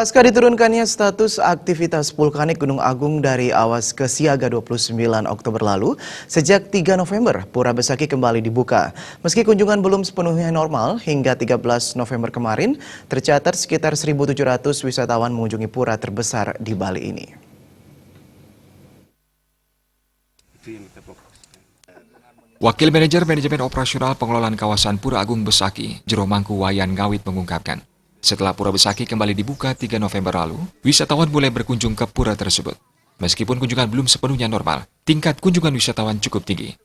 Pasca diturunkannya status aktivitas vulkanik Gunung Agung dari awas ke siaga 29 Oktober lalu, sejak 3 November Pura Besaki kembali dibuka. Meski kunjungan belum sepenuhnya normal, hingga 13 November kemarin, tercatat sekitar 1.700 wisatawan mengunjungi pura terbesar di Bali ini. Wakil Manajer Manajemen Operasional Pengelolaan Kawasan Pura Agung Besaki, Jero Mangku Wayan Ngawit mengungkapkan, setelah Pura Besaki kembali dibuka 3 November lalu, wisatawan mulai berkunjung ke pura tersebut. Meskipun kunjungan belum sepenuhnya normal, tingkat kunjungan wisatawan cukup tinggi.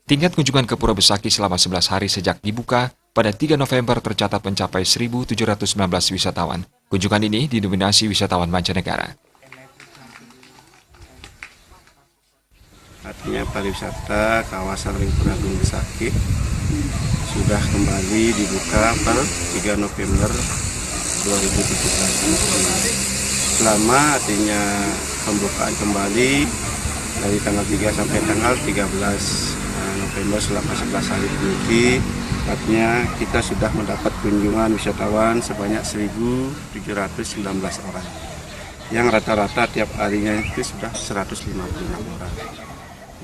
Tingkat kunjungan ke Pura Besaki selama 11 hari sejak dibuka pada 3 November tercatat mencapai 1.719 wisatawan. Kunjungan ini didominasi wisatawan mancanegara. Artinya pariwisata kawasan Ring Pura Agung Besaki sudah kembali dibuka per 3 November 2017. Selama artinya pembukaan kembali dari tanggal 3 sampai tanggal 13 November selama 11 hari ini, artinya kita sudah mendapat kunjungan wisatawan sebanyak 1.719 orang. Yang rata-rata tiap harinya itu sudah 156 orang.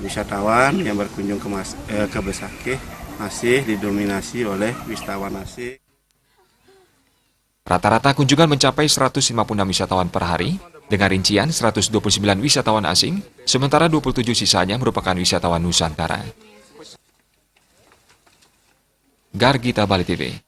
Wisatawan yang berkunjung ke Besaki masih didominasi oleh wisatawan asing. Rata-rata kunjungan mencapai 156 wisatawan per hari, dengan rincian 129 wisatawan asing, sementara 27 sisanya merupakan wisatawan Nusantara. Gargita Bali TV.